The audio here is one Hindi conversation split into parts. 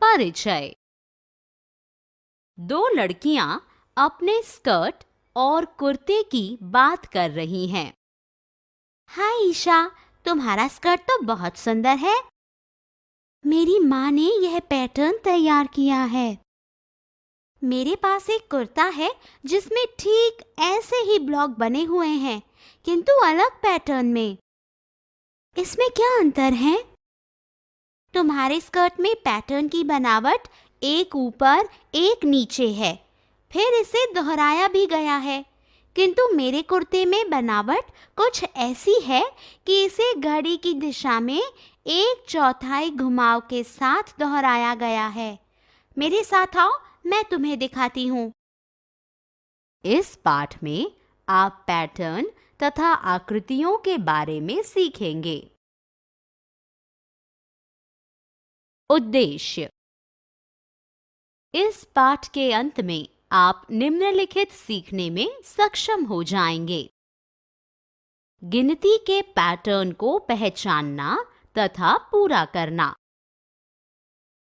परिचय। दो लड़कियां अपने स्कर्ट और कुर्ते की बात कर रही हैं। हाय ईशा, तुम्हारा स्कर्ट तो बहुत सुंदर है। मेरी माँ ने यह पैटर्न तैयार किया है। मेरे पास एक कुर्ता है जिसमें ठीक ऐसे ही ब्लॉक बने हुए हैं, किंतु अलग पैटर्न में। इसमें क्या अंतर है? तुम्हारे स्कर्ट में पैटर्न की बनावट एक ऊपर एक नीचे है, फिर इसे दोहराया भी गया है, किंतु मेरे कुर्ते में बनावट कुछ ऐसी है कि इसे घड़ी की दिशा में एक चौथाई घुमाव के साथ दोहराया गया है। मेरे साथ आओ, मैं तुम्हें दिखाती हूँ। इस पाठ में आप पैटर्न तथा आकृतियों के बारे में सीखेंगे। उद्देश्य। इस पाठ के अंत में आप निम्नलिखित सीखने में सक्षम हो जाएंगे। गिनती के पैटर्न को पहचानना तथा पूरा करना,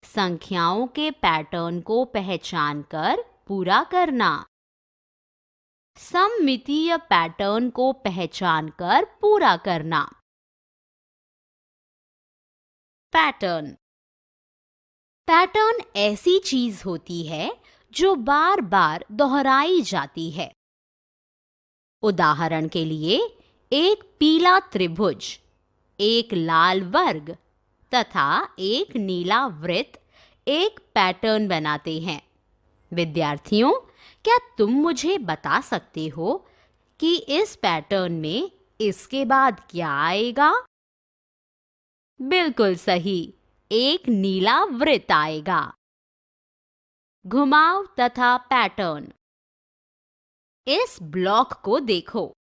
संख्याओं के पैटर्न को पहचानकर पूरा करना, सममितीय पैटर्न को पहचानकर पूरा करना। पैटर्न। पैटर्न ऐसी चीज होती है जो बार बार दोहराई जाती है। उदाहरण के लिए, एक पीला त्रिभुज, एक लाल वर्ग तथा एक नीला वृत्त एक पैटर्न बनाते हैं। विद्यार्थियों, क्या तुम मुझे बता सकते हो कि इस पैटर्न में इसके बाद क्या आएगा? बिल्कुल सही, एक नीला वृत्त आएगा। घुमाव तथा पैटर्न। इस ब्लॉक को देखो।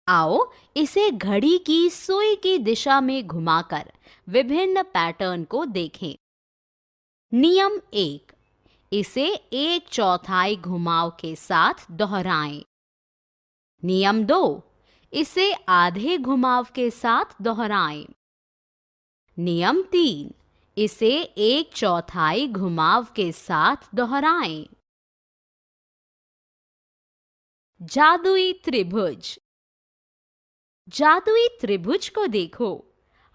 आओ इसे घड़ी की सुई की दिशा में घुमाकर विभिन्न पैटर्न को देखें। नियम 1, इसे एक चौथाई घुमाव के साथ दोहराएं। नियम 2, इसे आधे घुमाव के साथ दोहराएं। नियम 3, इसे एक चौथाई घुमाव के साथ दोहराएं। जादुई त्रिभुज। जादुई त्रिभुज को देखो।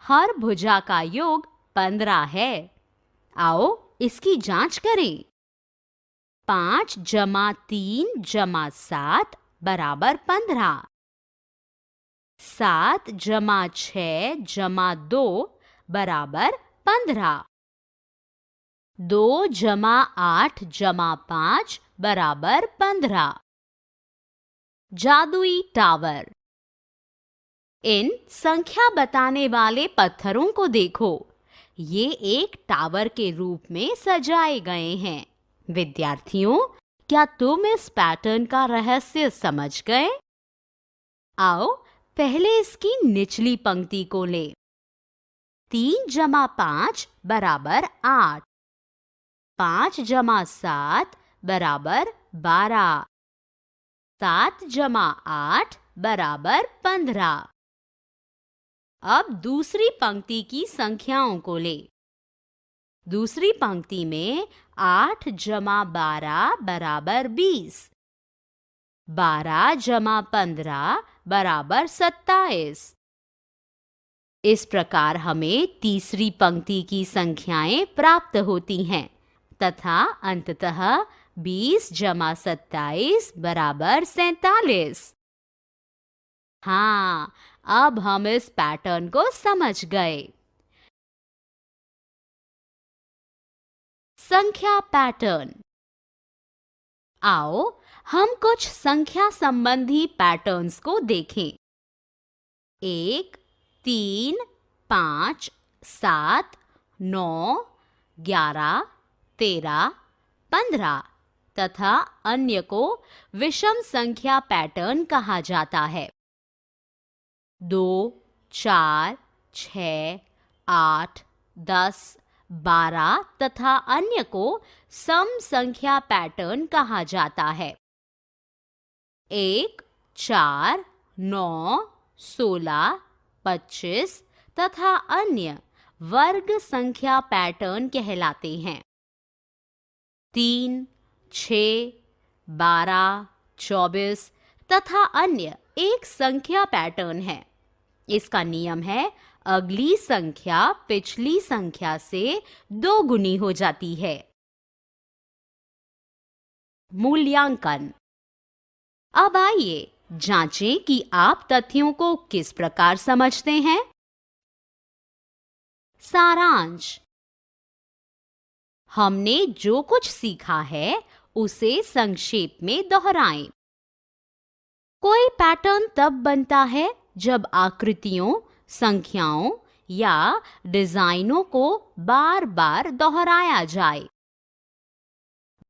हर भुजा का योग 15 है। आओ इसकी जांच करें। 5 जमा 3 जमा 7 बराबर 15। 7 जमा 6 जमा 2 बराबर 15। 2 जमा 8 जमा 5 बराबर 15। जादुई टावर। इन संख्या बताने वाले पत्थरों को देखो। ये एक टावर के रूप में सजाए गए हैं। विद्यार्थियों, क्या तुम इस पैटर्न का रहस्य समझ गए? आओ पहले इसकी निचली पंक्ति को ले। 3 जमा 5 बराबर 8। 5 जमा 7 बराबर 12। 7 जमा 8 बराबर 15। अब दूसरी पंक्ति की संख्याओं को ले। दूसरी पंक्ति में 8 जमा 12 बराबर 20। 12 जमा 15 बराबर 27। इस प्रकार हमें तीसरी पंक्ति की संख्याएं प्राप्त होती हैं तथा अंततः 20 जमा 27 बराबर 47। हाँ, अब हम इस पैटर्न को समझ गए। संख्या पैटर्न। आओ हम कुछ संख्या संबंधी पैटर्न्स को देखें। 1, 3, 5, 7, 9, 11, 13, 15 तथा अन्य को विषम संख्या पैटर्न कहा जाता है। 2, 4, 6, 8, 10, 12 तथा अन्य को सम संख्या पैटर्न कहा जाता है। 1, 4, 9, 16, 25 तथा अन्य वर्ग संख्या पैटर्न कहलाते हैं। 3, 6, 12, 24 तथा अन्य एक संख्या पैटर्न है। इसका नियम है, अगली संख्या पिछली संख्या से 2 गुनी हो जाती है। मूल्यांकन। अब आइए जांचें कि आप तथ्यों को किस प्रकार समझते हैं। सारांश। हमने जो कुछ सीखा है उसे संक्षेप में दोहराएं। कोई पैटर्न तब बनता है जब आकृतियों, संख्याओं या डिजाइनों को बार बार दोहराया जाए।